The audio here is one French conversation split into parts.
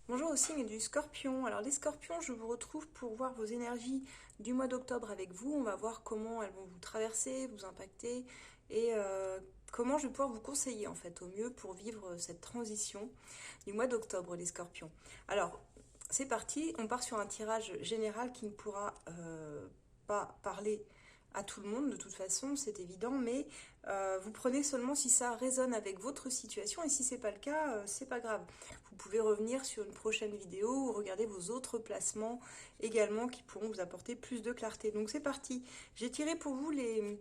Bonjour au signe du Scorpion. Alors les Scorpions, je vous retrouve pour voir vos énergies du mois d'octobre avec vous. On va voir comment elles vont vous traverser, vous impacter et comment je vais pouvoir vous conseiller en fait au mieux pour vivre cette transition du mois d'octobre, les Scorpions. Alors c'est parti, on part sur un tirage général qui ne pourra pas parler à tout le monde de toute façon, c'est évident, mais vous prenez seulement si ça résonne avec votre situation et si c'est pas le cas, c'est pas grave. Vous pouvez revenir sur une prochaine vidéo ou regarder vos autres placements également qui pourront vous apporter plus de clarté. Donc c'est parti. J'ai tiré pour vous les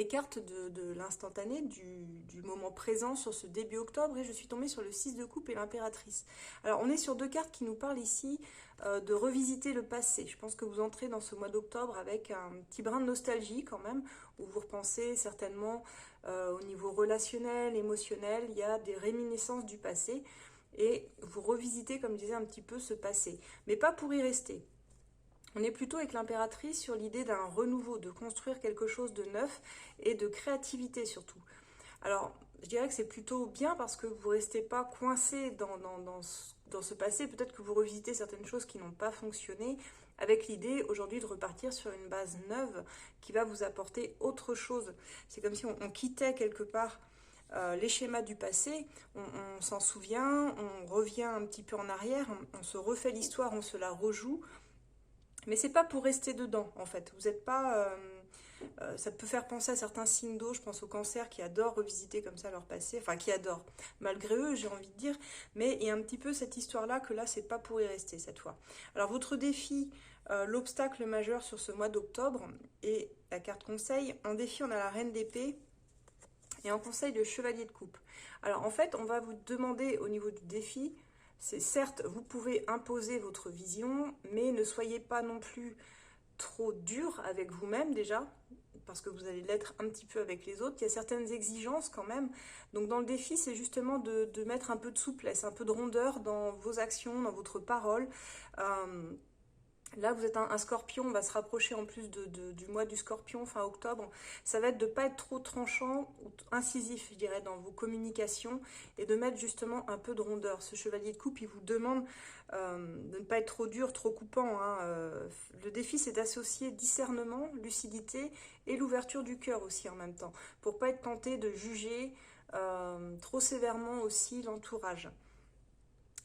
cartes de l'instantané, du moment présent sur ce début octobre et je suis tombée sur le 6 de coupe et l'impératrice. Alors on est sur deux cartes qui nous parlent ici de revisiter le passé. Je pense que vous entrez dans ce mois d'octobre avec un petit brin de nostalgie quand même, où vous repensez certainement au niveau relationnel, émotionnel, il y a des réminiscences du passé et vous revisitez, comme je disais, un petit peu ce passé. Mais pas pour y rester. On est plutôt avec l'impératrice sur l'idée d'un renouveau, de construire quelque chose de neuf et de créativité surtout. Alors, je dirais que c'est plutôt bien parce que vous ne restez pas coincé dans ce passé. Peut-être que vous revisitez certaines choses qui n'ont pas fonctionné avec l'idée aujourd'hui de repartir sur une base neuve qui va vous apporter autre chose. C'est comme si on quittait quelque part les schémas du passé, on s'en souvient, on revient un petit peu en arrière, on se refait l'histoire, on se la rejoue. Mais c'est pas pour rester dedans, en fait. Vous n'êtes pas. Ça peut faire penser à certains signes d'eau, je pense au cancer, qui adorent revisiter comme ça leur passé. Enfin, qui adorent. Malgré eux, j'ai envie de dire. Mais il y a un petit peu cette histoire-là que là, c'est pas pour y rester cette fois. Alors, votre défi, l'obstacle majeur sur ce mois d'octobre, et la carte conseil. En défi, on a la reine d'épée. Et en conseil, le chevalier de coupe. Alors, en fait, on va vous demander au niveau du défi. C'est certes, vous pouvez imposer votre vision, mais ne soyez pas non plus trop dur avec vous-même déjà, parce que vous allez l'être un petit peu avec les autres. Il y a certaines exigences quand même. Donc dans le défi, c'est justement de mettre un peu de souplesse, un peu de rondeur dans vos actions, dans votre parole. Là, vous êtes un scorpion, on va se rapprocher en plus du mois du scorpion, fin octobre. Ça va être de ne pas être trop tranchant ou incisif, je dirais, dans vos communications et de mettre justement un peu de rondeur. Ce chevalier de coupe, il vous demande de ne pas être trop dur, trop coupant. Hein. Le défi, c'est d'associer discernement, lucidité et l'ouverture du cœur aussi en même temps, pour ne pas être tenté de juger trop sévèrement aussi l'entourage.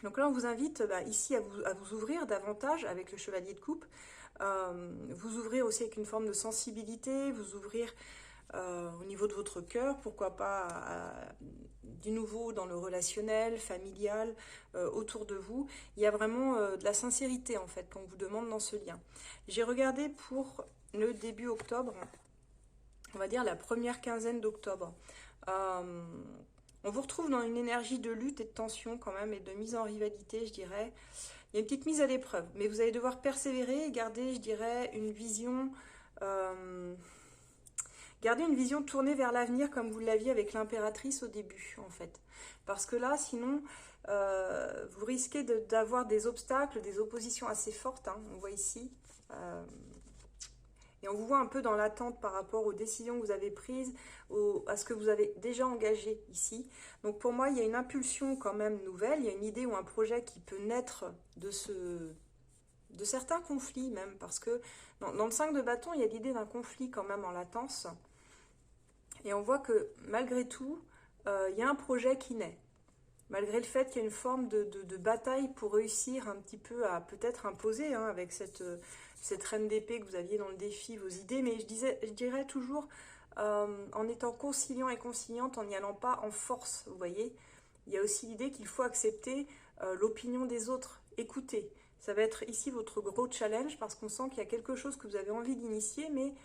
Donc là, on vous invite ici à vous ouvrir davantage avec le chevalier de coupe, vous ouvrir aussi avec une forme de sensibilité, vous ouvrir au niveau de votre cœur, pourquoi pas du nouveau dans le relationnel, familial, autour de vous. Il y a vraiment de la sincérité en fait qu'on vous demande dans ce lien. J'ai regardé pour le début octobre, on va dire la première quinzaine d'octobre. On vous retrouve dans une énergie de lutte et de tension quand même et de mise en rivalité, je dirais. Il y a une petite mise à l'épreuve, mais vous allez devoir persévérer et garder, je dirais, une vision, tournée vers l'avenir comme vous l'aviez avec l'impératrice au début, en fait. Parce que là, sinon, vous risquez d'avoir des obstacles, des oppositions assez fortes, hein, on voit ici. Et on vous voit un peu dans l'attente par rapport aux décisions que vous avez prises, à ce que vous avez déjà engagé ici. Donc pour moi, il y a une impulsion quand même nouvelle, il y a une idée ou un projet qui peut naître de certains conflits même, parce que dans le 5 de bâton, il y a l'idée d'un conflit quand même en latence. Et on voit que malgré tout, il y a un projet qui naît. Malgré le fait qu'il y a une forme de bataille pour réussir un petit peu à peut-être imposer hein, avec cette reine d'épée que vous aviez dans le défi, vos idées, mais je dirais toujours en étant conciliant et conciliante, en n'y allant pas en force, vous voyez. Il y a aussi l'idée qu'il faut accepter l'opinion des autres, écouter. Ça va être ici votre gros challenge parce qu'on sent qu'il y a quelque chose que vous avez envie d'initier, mais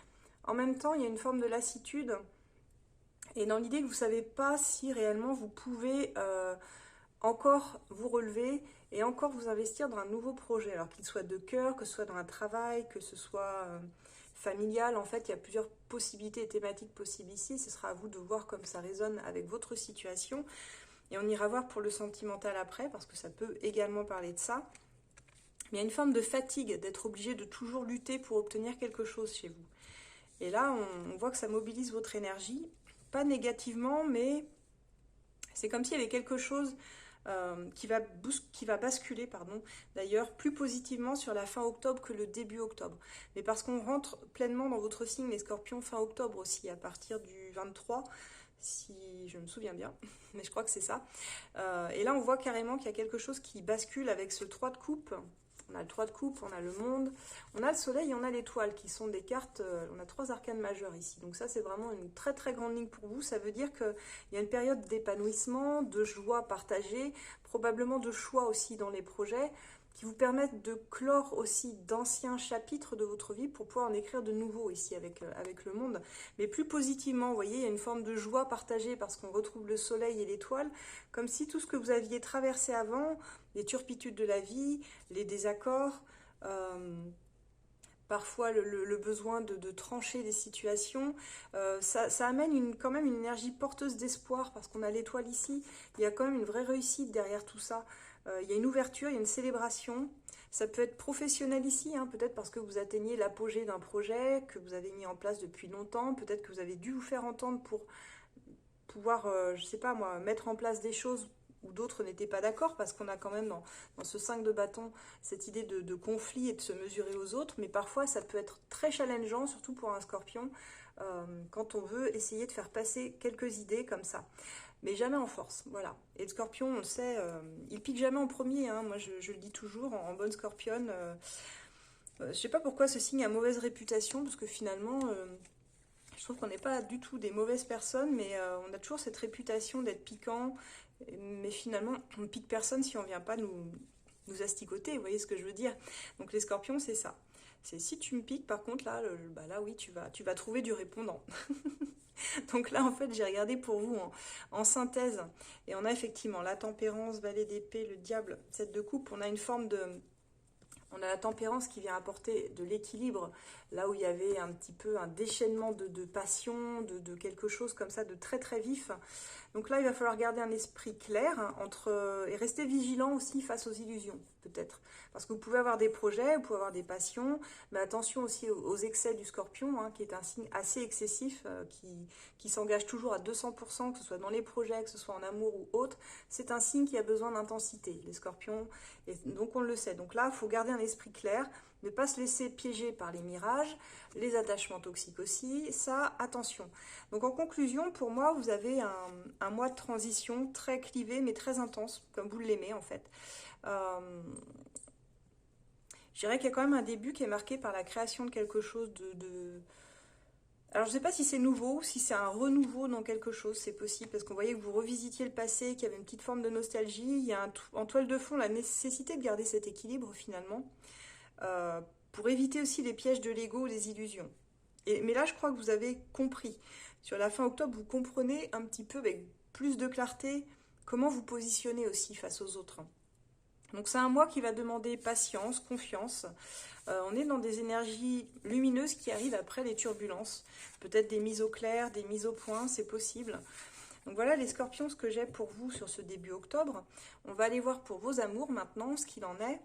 en même temps, il y a une forme de lassitude. Et dans l'idée que vous ne savez pas si réellement vous pouvez encore vous relever et encore vous investir dans un nouveau projet, alors qu'il soit de cœur, que ce soit dans un travail, que ce soit familial. En fait, il y a plusieurs possibilités et thématiques possibles ici. Ce sera à vous de voir comme ça résonne avec votre situation. Et on ira voir pour le sentimental après, parce que ça peut également parler de ça. Mais il y a une forme de fatigue d'être obligé de toujours lutter pour obtenir quelque chose chez vous. Et là, on voit que ça mobilise votre énergie, pas négativement, mais c'est comme s'il y avait quelque chose qui va basculer, pardon, d'ailleurs, plus positivement sur la fin octobre que le début octobre. Mais parce qu'on rentre pleinement dans votre signe, les scorpions, fin octobre aussi, à partir du 23, si je me souviens bien, mais je crois que c'est ça. Et là, on voit carrément qu'il y a quelque chose qui bascule avec ce 3 de coupe. On a le 3 de coupe, on a le monde, on a le soleil et on a l'étoile qui sont des cartes, on a 3 arcanes majeures ici. Donc ça c'est vraiment une très très grande ligne pour vous. Ça veut dire qu'il y a une période d'épanouissement, de joie partagée, probablement de choix aussi dans les projets qui vous permettent de clore aussi d'anciens chapitres de votre vie pour pouvoir en écrire de nouveaux ici avec le monde. Mais plus positivement, vous voyez, il y a une forme de joie partagée parce qu'on retrouve le soleil et l'étoile, comme si tout ce que vous aviez traversé avant, les turpitudes de la vie, les désaccords, parfois le besoin de trancher des situations, ça amène quand même une énergie porteuse d'espoir parce qu'on a l'étoile ici, il y a quand même une vraie réussite derrière tout ça. Il y a une ouverture, il y a une célébration. Ça peut être professionnel ici, hein, peut-être parce que vous atteignez l'apogée d'un projet que vous avez mis en place depuis longtemps, peut-être que vous avez dû vous faire entendre pour pouvoir, je sais pas moi, mettre en place des choses où d'autres n'étaient pas d'accord, parce qu'on a quand même dans ce 5 de bâton cette idée de conflit et de se mesurer aux autres, mais parfois ça peut être très challengeant, surtout pour un scorpion, quand on veut essayer de faire passer quelques idées comme ça. Mais jamais en force, voilà. Et le scorpion, on le sait, il pique jamais en premier, hein. Moi je le dis toujours, en bonne scorpionne. Je sais pas pourquoi ce signe a mauvaise réputation, parce que finalement, je trouve qu'on n'est pas du tout des mauvaises personnes, mais on a toujours cette réputation d'être piquant, mais finalement, on ne pique personne si on ne vient pas nous asticoter, vous voyez ce que je veux dire. Donc les scorpions, c'est ça. C'est si tu me piques, par contre, là, là oui, tu vas trouver du répondant. Donc là, en fait, j'ai regardé pour vous en synthèse. Et on a effectivement la tempérance, valet d'épée, le diable, 7 de coupe. On a une forme de... On a la tempérance qui vient apporter de l'équilibre, là où il y avait un petit peu un déchaînement de passion, de quelque chose comme ça, de très très vif. Donc là, il va falloir garder un esprit clair et rester vigilant aussi face aux illusions, peut-être. Parce que vous pouvez avoir des projets, vous pouvez avoir des passions, mais attention aussi aux excès du scorpion, hein, qui est un signe assez excessif, qui s'engage toujours à 200%, que ce soit dans les projets, que ce soit en amour ou autre. C'est un signe qui a besoin d'intensité, les scorpions, et donc on le sait. Donc là, il faut garder un esprit clair, ne pas se laisser piéger par les mirages, les attachements toxiques aussi, ça, attention. Donc en conclusion, pour moi, vous avez un mois de transition très clivé, mais très intense, comme vous l'aimez en fait. Je dirais qu'il y a quand même un début qui est marqué par la création de quelque chose Alors je ne sais pas si c'est nouveau, si c'est un renouveau dans quelque chose, c'est possible, parce qu'on voyait que vous revisitiez le passé, qu'il y avait une petite forme de nostalgie, il y a en toile de fond la nécessité de garder cet équilibre finalement, pour éviter aussi les pièges de l'ego ou des illusions. Mais là, je crois que vous avez compris. Sur la fin octobre, vous comprenez un petit peu avec plus de clarté comment vous positionnez aussi face aux autres. Donc c'est un mois qui va demander patience, confiance. On est dans des énergies lumineuses qui arrivent après les turbulences. Peut-être des mises au clair, des mises au point, c'est possible. Donc voilà les scorpions, ce que j'ai pour vous sur ce début octobre. On va aller voir pour vos amours maintenant ce qu'il en est.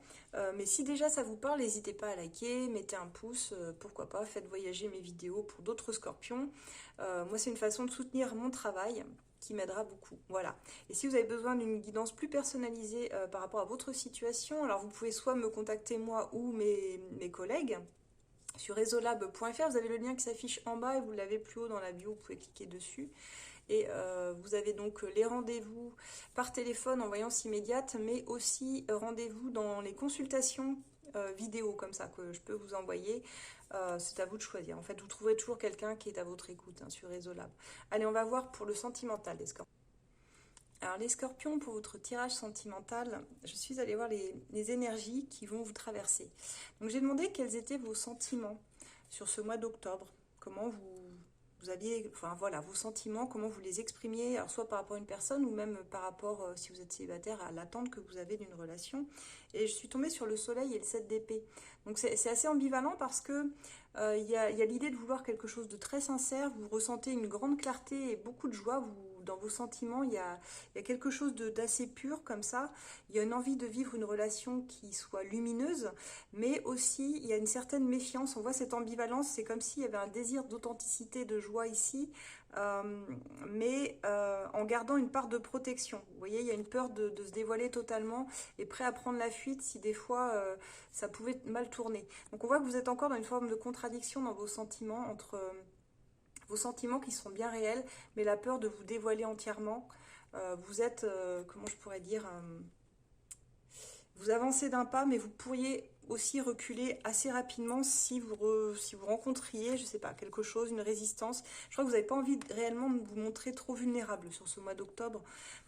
Mais si déjà ça vous parle, n'hésitez pas à liker, mettez un pouce, pourquoi pas, faites voyager mes vidéos pour d'autres scorpions. Moi c'est une façon de soutenir mon travail qui m'aidera beaucoup. Voilà. Et si vous avez besoin d'une guidance plus personnalisée par rapport à votre situation, alors vous pouvez soit me contacter moi ou mes collègues. Sur resolab.fr, vous avez le lien qui s'affiche en bas et vous l'avez plus haut dans la bio, vous pouvez cliquer dessus. Et vous avez donc les rendez-vous par téléphone en voyance immédiate, mais aussi rendez-vous dans les consultations vidéo comme ça que je peux vous envoyer. C'est à vous de choisir. En fait, vous trouverez toujours quelqu'un qui est à votre écoute sur Resolab. Allez, on va voir pour le sentimental des scorpions. Alors les scorpions, pour votre tirage sentimental, je suis allée voir les énergies qui vont vous traverser. Donc j'ai demandé quels étaient vos sentiments sur ce mois d'octobre. Comment vous aviez, enfin voilà, vos sentiments, comment vous les exprimiez, alors soit par rapport à une personne ou même par rapport, si vous êtes célibataire, à l'attente que vous avez d'une relation. Et je suis tombée sur le soleil et le 7 d'épée. Donc c'est assez ambivalent parce que il y a l'idée de vouloir quelque chose de très sincère, vous ressentez une grande clarté et beaucoup de joie, dans vos sentiments, il y a quelque chose d'assez pur comme ça. Il y a une envie de vivre une relation qui soit lumineuse, mais aussi il y a une certaine méfiance. On voit cette ambivalence, c'est comme s'il y avait un désir d'authenticité, de joie ici, euh, mais en gardant une part de protection. Vous voyez, il y a une peur de se dévoiler totalement et prêt à prendre la fuite si des fois ça pouvait mal tourner. Donc on voit que vous êtes encore dans une forme de contradiction dans vos sentiments, entre vos sentiments qui sont bien réels, mais la peur de vous dévoiler entièrement. Vous êtes, comment je pourrais dire, vous avancez d'un pas, mais vous pourriez aussi reculer assez rapidement si vous rencontriez, je ne sais pas, quelque chose, une résistance. Je crois que vous n'avez pas envie réellement de vous montrer trop vulnérable sur ce mois d'octobre,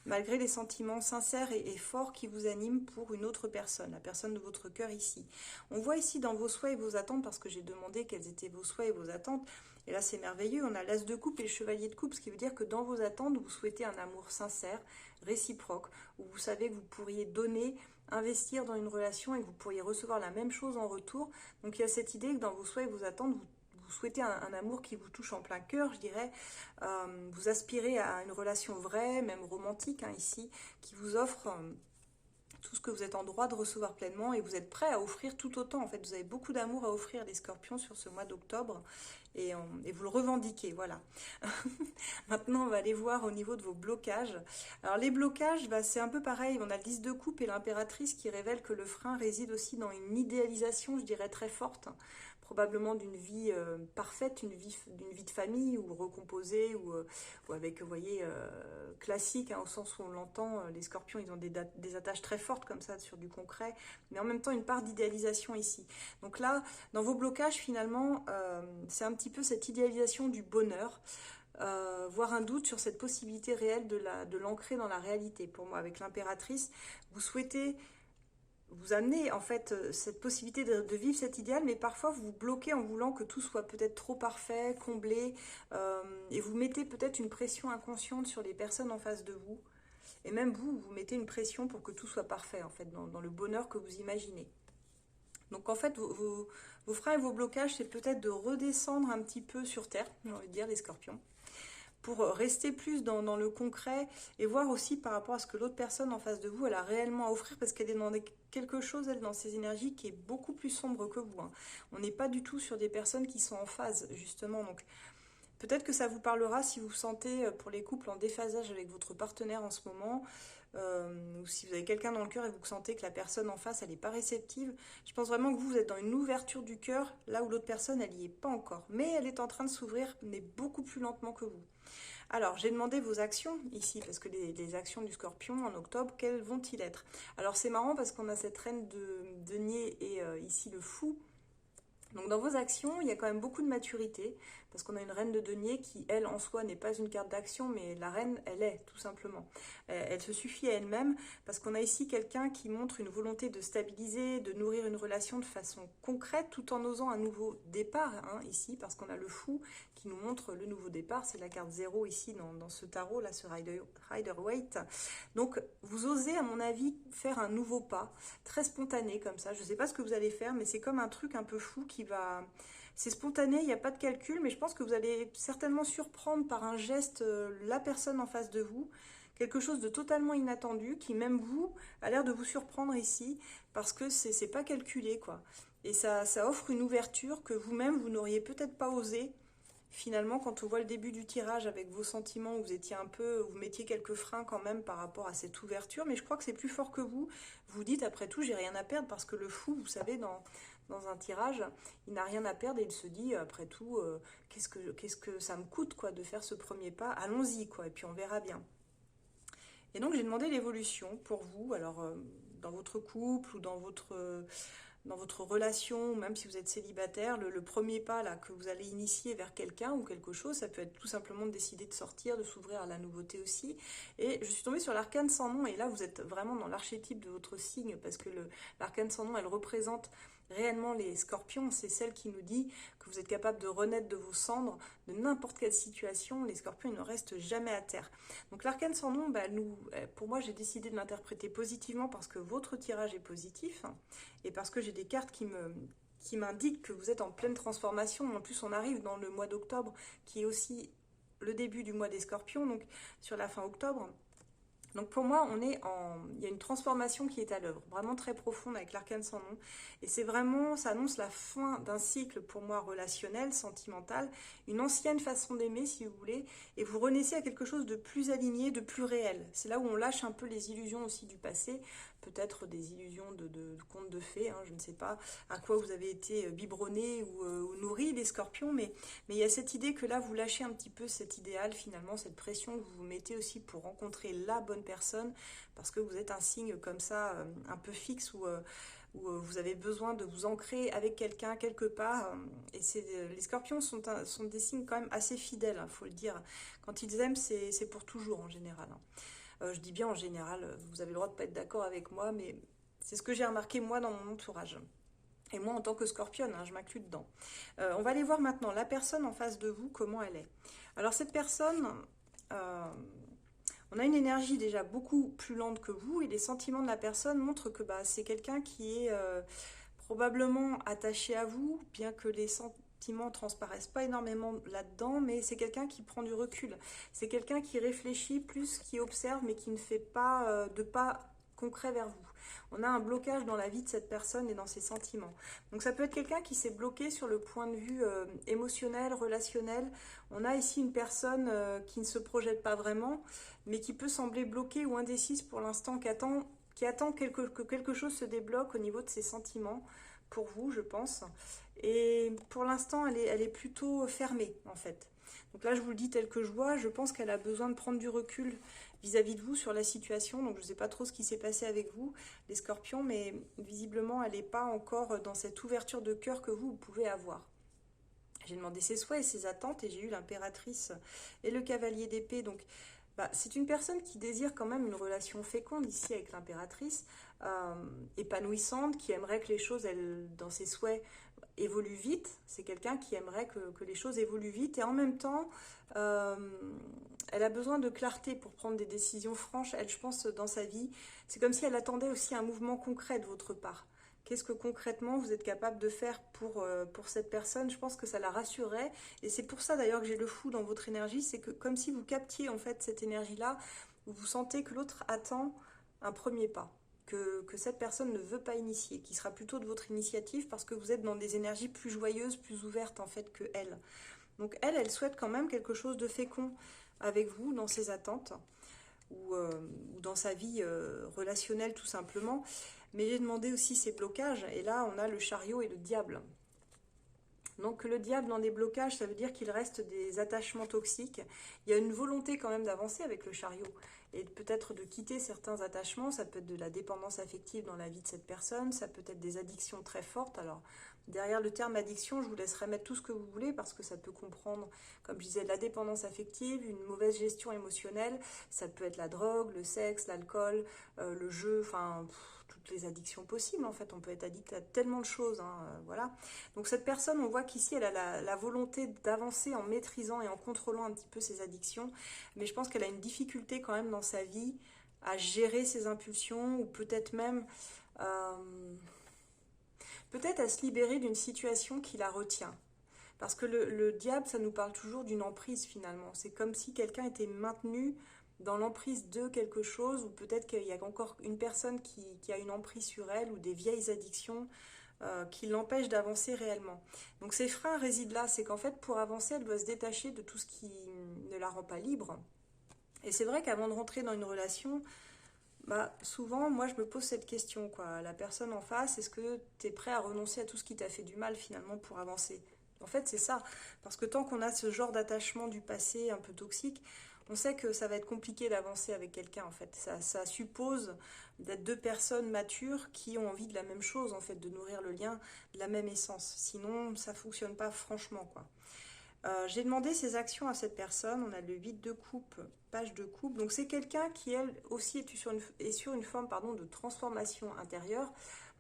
malgré les sentiments sincères et forts qui vous animent pour une autre personne, la personne de votre cœur ici. On voit ici dans vos souhaits et vos attentes, parce que j'ai demandé quelles étaient vos souhaits et vos attentes, et là c'est merveilleux, on a l'as de coupe et le chevalier de coupe, ce qui veut dire que dans vos attentes, vous souhaitez un amour sincère, réciproque, où vous savez que vous pourriez donner, investir dans une relation et que vous pourriez recevoir la même chose en retour. Donc il y a cette idée que dans vos souhaits et vos attentes, vous souhaitez un amour qui vous touche en plein cœur, je dirais. Vous aspirez à une relation vraie, même romantique hein, ici, qui vous offre tout ce que vous êtes en droit de recevoir pleinement et vous êtes prêt à offrir tout autant. En fait, vous avez beaucoup d'amour à offrir les scorpions sur ce mois d'octobre et vous le revendiquez, voilà. Maintenant, on va aller voir au niveau de vos blocages. Alors, les blocages, bah, c'est un peu pareil. On a le 10 de coupe et l'impératrice qui révèle que le frein réside aussi dans une idéalisation, je dirais, très forte. Probablement d'une vie parfaite, d'une vie de famille ou recomposée ou avec, vous voyez, classique, hein, au sens où on l'entend, les scorpions, ils ont des attaches très fortes comme ça sur du concret, mais en même temps une part d'idéalisation ici. Donc là, dans vos blocages, finalement, c'est un petit peu cette idéalisation du bonheur, voire un doute sur cette possibilité réelle de l'ancrer dans la réalité. Pour moi, avec l'impératrice, vous souhaitez vous amenez en fait cette possibilité de vivre cet idéal, mais parfois vous vous bloquez en voulant que tout soit peut-être trop parfait, comblé, et vous mettez peut-être une pression inconsciente sur les personnes en face de vous, et même vous mettez une pression pour que tout soit parfait en fait, dans le bonheur que vous imaginez. Donc en fait, vos freins et vos blocages, c'est peut-être de redescendre un petit peu sur terre, j'ai envie de dire les scorpions, pour rester plus dans le concret et voir aussi par rapport à ce que l'autre personne en face de vous, elle a réellement à offrir parce qu'elle est dans quelque chose, elle, dans ses énergies qui est beaucoup plus sombre que vous. Hein. On n'est pas du tout sur des personnes qui sont en phase, justement. Donc, peut-être que ça vous parlera si vous vous sentez, pour les couples, en déphasage avec votre partenaire en ce moment, ou si vous avez quelqu'un dans le cœur et vous sentez que la personne en face, elle n'est pas réceptive. Je pense vraiment que vous êtes dans une ouverture du cœur, là où l'autre personne, elle n'y est pas encore. Mais elle est en train de s'ouvrir, mais beaucoup plus lentement que vous. Alors, j'ai demandé vos actions ici, parce que les actions du scorpion en octobre, quelles vont-ils être? Alors, c'est marrant parce qu'on a cette reine de denier et ici le fou. Donc dans vos actions, il y a quand même beaucoup de maturité, parce qu'on a une reine de denier qui, elle, en soi, n'est pas une carte d'action, mais la reine, elle est, tout simplement. Elle se suffit à elle-même, parce qu'on a ici quelqu'un qui montre une volonté de stabiliser, de nourrir une relation de façon concrète, tout en osant un nouveau départ, hein, ici, parce qu'on a le fou qui nous montre le nouveau départ, c'est la carte 0 ici, dans ce tarot, là, ce Rider-Waite. Donc, vous osez, à mon avis, faire un nouveau pas, très spontané, comme ça. Je ne sais pas ce que vous allez faire, mais c'est comme un truc un peu fou qui va... C'est spontané, il n'y a pas de calcul, mais je pense que vous allez certainement surprendre par un geste la personne en face de vous, quelque chose de totalement inattendu, qui même vous, a l'air de vous surprendre ici, parce que c'est pas calculé, quoi. Et ça offre une ouverture que vous-même, vous n'auriez peut-être pas osé. Finalement, quand on voit le début du tirage avec vos sentiments, où vous étiez un peu, vous mettiez quelques freins quand même par rapport à cette ouverture, mais je crois que c'est plus fort que vous. Vous dites, après tout, j'ai rien à perdre, parce que le fou, vous savez, dans un tirage, il n'a rien à perdre et il se dit, après tout, qu'est-ce que ça me coûte quoi, de faire ce premier pas? Allons-y, quoi, et puis on verra bien. Et donc, j'ai demandé l'évolution pour vous, alors dans votre couple ou dans votre relation, ou même si vous êtes célibataire, le premier pas là que vous allez initier vers quelqu'un ou quelque chose, ça peut être tout simplement de décider de sortir, de s'ouvrir à la nouveauté aussi. Et je suis tombée sur l'arcane sans nom, et là vous êtes vraiment dans l'archétype de votre signe, parce que l'arcane sans nom, elle représente réellement les scorpions, c'est celle qui nous dit que vous êtes capable de renaître de vos cendres, de n'importe quelle situation. Les scorpions, ils ne restent jamais à terre. Donc l'arcane sans nom, bah, pour moi, j'ai décidé de l'interpréter positivement parce que votre tirage est positif et parce que j'ai des cartes qui m'indiquent que vous êtes en pleine transformation. En plus, on arrive dans le mois d'octobre qui est aussi le début du mois des Scorpions, donc sur la fin octobre. Donc pour moi, il y a une transformation qui est à l'œuvre, vraiment très profonde avec l'arcane sans nom. Et c'est vraiment, ça annonce la fin d'un cycle pour moi relationnel, sentimental, une ancienne façon d'aimer si vous voulez, et vous renaissez à quelque chose de plus aligné, de plus réel. C'est là où on lâche un peu les illusions aussi du passé, peut-être des illusions de contes de fées, hein, je ne sais pas à quoi vous avez été biberonné ou nourri les scorpions, mais il y a cette idée que là vous lâchez un petit peu cet idéal finalement, cette pression que vous vous mettez aussi pour rencontrer la bonne personne, parce que vous êtes un signe comme ça, un peu fixe, où vous avez besoin de vous ancrer avec quelqu'un quelque part. Et les scorpions sont des signes quand même assez fidèles, il faut le dire. Quand ils aiment, c'est pour toujours en général. Je dis bien en général, vous avez le droit de ne pas être d'accord avec moi, mais c'est ce que j'ai remarqué moi dans mon entourage. Et moi en tant que scorpionne, hein, je m'inclus dedans. On va aller voir maintenant la personne en face de vous, comment elle est. Alors cette personne, on a une énergie déjà beaucoup plus lente que vous, et les sentiments de la personne montrent que c'est quelqu'un qui est probablement attaché à vous, bien que les sentiments transparaissent pas énormément là-dedans, mais c'est quelqu'un qui prend du recul. C'est quelqu'un qui réfléchit plus, qui observe, mais qui ne fait pas de pas concret vers vous. On a un blocage dans la vie de cette personne et dans ses sentiments. Donc ça peut être quelqu'un qui s'est bloqué sur le point de vue émotionnel, relationnel. On a ici une personne qui ne se projette pas vraiment, mais qui peut sembler bloquée ou indécise pour l'instant, qui attend que quelque chose se débloque au niveau de ses sentiments, pour vous, je pense. Et pour l'instant, elle est plutôt fermée, en fait. Donc là, je vous le dis tel que je vois, je pense qu'elle a besoin de prendre du recul vis-à-vis de vous sur la situation. Donc je ne sais pas trop ce qui s'est passé avec vous, les scorpions, mais visiblement, elle n'est pas encore dans cette ouverture de cœur que vous pouvez avoir. J'ai demandé ses souhaits et ses attentes, et j'ai eu l'impératrice et le cavalier d'épée. Donc c'est une personne qui désire quand même une relation féconde ici avec l'impératrice, épanouissante, qui aimerait que les choses, dans ses souhaits, évoluent vite. C'est quelqu'un qui aimerait que les choses évoluent vite, et en même temps, elle a besoin de clarté pour prendre des décisions franches. Elle, je pense, dans sa vie, c'est comme si elle attendait aussi un mouvement concret de votre part. Qu'est-ce que concrètement vous êtes capable de faire pour cette personne? Je pense que ça la rassurerait. Et c'est pour ça d'ailleurs que j'ai le fou dans votre énergie. C'est que comme si vous captiez en fait cette énergie-là, où vous sentez que l'autre attend un premier pas. Que cette personne ne veut pas initier, qui sera plutôt de votre initiative, parce que vous êtes dans des énergies plus joyeuses, plus ouvertes en fait que elle. Donc elle souhaite quand même quelque chose de fécond avec vous dans ses attentes, ou dans sa vie relationnelle tout simplement. Mais j'ai demandé aussi ses blocages, et là on a le chariot et le diable. Donc le diable dans des blocages, ça veut dire qu'il reste des attachements toxiques. Il y a une volonté quand même d'avancer avec le chariot, et peut-être de quitter certains attachements. Ça peut être de la dépendance affective dans la vie de cette personne, ça peut être des addictions très fortes. Alors derrière le terme addiction, je vous laisserai mettre tout ce que vous voulez, parce que ça peut comprendre, comme je disais, de la dépendance affective, une mauvaise gestion émotionnelle, ça peut être la drogue, le sexe, l'alcool, le jeu, enfin toutes les addictions possibles en fait. On peut être addict à tellement de choses, hein, voilà. Donc cette personne, on voit qu'ici elle a la volonté d'avancer en maîtrisant et en contrôlant un petit peu ses addictions, mais je pense qu'elle a une difficulté quand même dans sa vie à gérer ses impulsions, ou peut-être même peut-être à se libérer d'une situation qui la retient. Parce que le diable, ça nous parle toujours d'une emprise finalement. C'est comme si quelqu'un était maintenu dans l'emprise de quelque chose, ou peut-être qu'il y a encore une personne qui a une emprise sur elle, ou des vieilles addictions qui l'empêchent d'avancer réellement. Donc ces freins résident là, c'est qu'en fait pour avancer, elle doit se détacher de tout ce qui ne la rend pas libre. Et c'est vrai qu'avant de rentrer dans une relation, souvent, moi, je me pose cette question, quoi. La personne en face, est-ce que tu es prêt à renoncer à tout ce qui t'a fait du mal, finalement, pour avancer? En fait, c'est ça. Parce que tant qu'on a ce genre d'attachement du passé un peu toxique, on sait que ça va être compliqué d'avancer avec quelqu'un, en fait. Ça suppose d'être deux personnes matures qui ont envie de la même chose, en fait, de nourrir le lien de la même essence. Sinon, ça fonctionne pas franchement, quoi. J'ai demandé ses actions à cette personne. On a le 8 de coupe, page de coupe. Donc c'est quelqu'un qui, elle, aussi est sur une forme de transformation intérieure,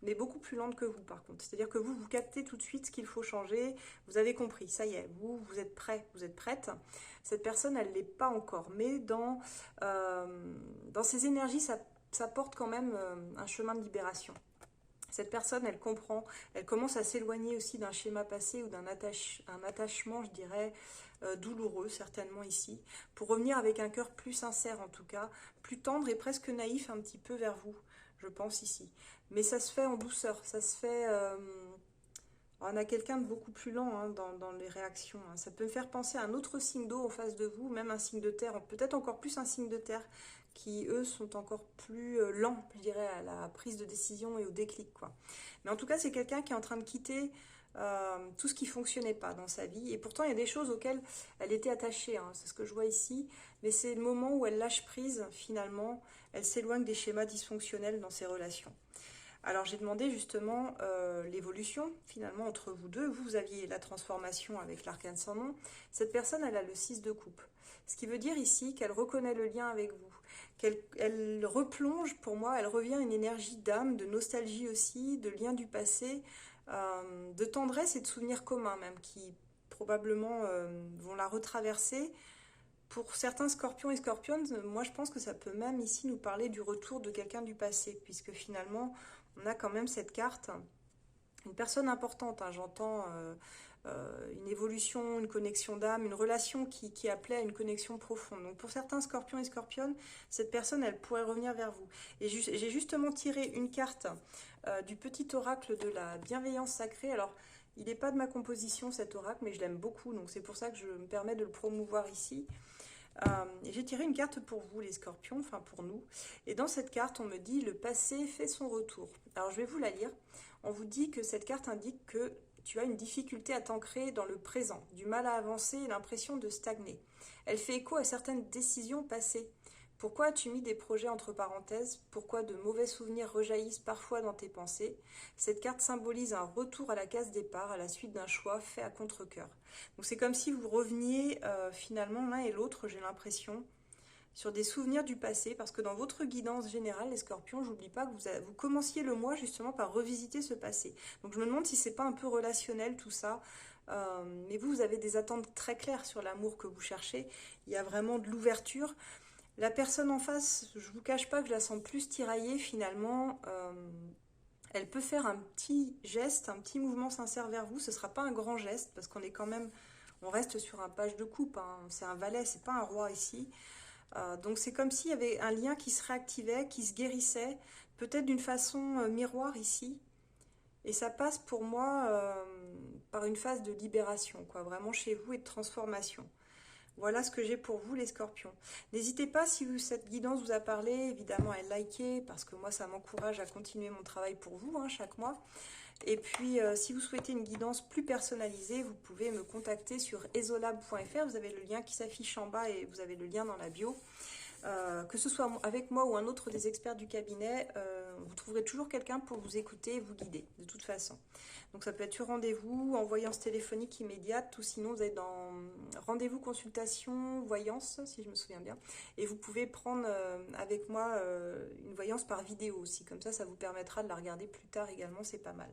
mais beaucoup plus lente que vous, par contre. C'est-à-dire que vous captez tout de suite ce qu'il faut changer. Vous avez compris, ça y est, vous êtes prêt, vous êtes prête. Cette personne, elle ne l'est pas encore. Mais dans ses énergies, ça porte quand même un chemin de libération. Cette personne, elle comprend, elle commence à s'éloigner aussi d'un schéma passé ou un attachement, je dirais, douloureux, certainement ici, pour revenir avec un cœur plus sincère en tout cas, plus tendre et presque naïf un petit peu vers vous, je pense ici. Mais ça se fait en douceur, ça se fait... on a quelqu'un de beaucoup plus lent hein, dans les réactions. Hein. Ça peut me faire penser à un autre signe d'eau en face de vous, même un signe de terre, peut-être encore plus un signe de terre, qui eux sont encore plus lents, je dirais, à la prise de décision et au déclic. Quoi. Mais en tout cas, c'est quelqu'un qui est en train de quitter tout ce qui ne fonctionnait pas dans sa vie. Et pourtant, il y a des choses auxquelles elle était attachée, hein, c'est ce que je vois ici. Mais c'est le moment où elle lâche prise, finalement, elle s'éloigne des schémas dysfonctionnels dans ses relations. Alors j'ai demandé justement l'évolution finalement entre vous deux. Vous aviez la transformation avec l'arcane sans nom. Cette personne, elle a le 6 de coupe. Ce qui veut dire ici qu'elle reconnaît le lien avec vous. Elle replonge, pour moi, elle revient à une énergie d'âme, de nostalgie aussi, de lien du passé, de tendresse et de souvenirs communs même, qui probablement vont la retraverser. Pour certains scorpions et scorpionnes, moi je pense que ça peut même ici nous parler du retour de quelqu'un du passé, puisque finalement on a quand même cette carte, une personne importante, hein, j'entends une évolution, une connexion d'âme, une relation qui appelait à une connexion profonde. Donc pour certains scorpions et scorpionnes, cette personne elle pourrait revenir vers vous. Et j'ai justement tiré une carte du petit oracle de la bienveillance sacrée. Alors il n'est pas de ma composition cet oracle, mais je l'aime beaucoup, donc c'est pour ça que je me permets de le promouvoir ici. J'ai tiré une carte pour vous les scorpions, enfin pour nous, et dans cette carte on me dit le passé fait son retour. Alors je vais vous la lire. On vous dit que cette carte indique que tu as une difficulté à t'ancrer dans le présent, du mal à avancer et l'impression de stagner. Elle fait écho à certaines décisions passées. Pourquoi as-tu mis des projets entre parenthèses? Pourquoi de mauvais souvenirs rejaillissent parfois dans tes pensées? Cette carte symbolise un retour à la case départ à la suite d'un choix fait à contre-cœur. Donc c'est comme si vous reveniez finalement l'un et l'autre, j'ai l'impression, sur des souvenirs du passé, parce que dans votre guidance générale, les scorpions, j'oublie pas que vous commenciez le mois justement par revisiter ce passé. Donc je me demande si c'est pas un peu relationnel tout ça. Mais vous avez des attentes très claires sur l'amour que vous cherchez. Il y a vraiment de l'ouverture. La personne en face, je vous cache pas que je la sens plus tiraillée finalement. Elle peut faire un petit geste, un petit mouvement sincère vers vous. Ce ne sera pas un grand geste parce qu'on est quand même, on reste sur un page de coupe. Hein. C'est un valet, c'est pas un roi ici. Donc c'est comme s'il y avait un lien qui se réactivait, qui se guérissait, peut-être d'une façon miroir ici. Et ça passe pour moi par une phase de libération, quoi, vraiment chez vous et de transformation. Voilà ce que j'ai pour vous les scorpions. N'hésitez pas si cette guidance vous a parlé, évidemment à liker, parce que moi ça m'encourage à continuer mon travail pour vous hein, chaque mois. Et puis si vous souhaitez une guidance plus personnalisée, vous pouvez me contacter sur esolab.fr, vous avez le lien qui s'affiche en bas et vous avez le lien dans la bio. Que ce soit avec moi ou un autre des experts du cabinet, vous trouverez toujours quelqu'un pour vous écouter et vous guider, de toute façon. Donc ça peut être sur rendez-vous, en voyance téléphonique immédiate, ou sinon vous êtes dans rendez-vous consultation, voyance, si je me souviens bien. Et vous pouvez prendre avec moi une voyance par vidéo aussi, comme ça vous permettra de la regarder plus tard également, c'est pas mal.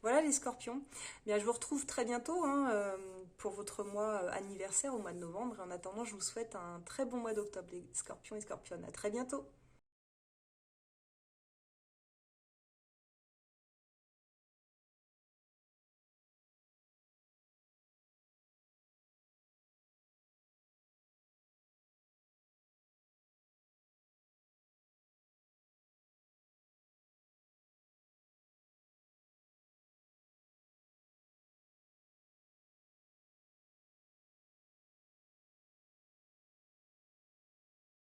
Voilà les scorpions, bien, je vous retrouve très bientôt hein, pour votre mois anniversaire au mois de novembre. En attendant, je vous souhaite un très bon mois d'octobre les scorpions et scorpionnes. À très bientôt.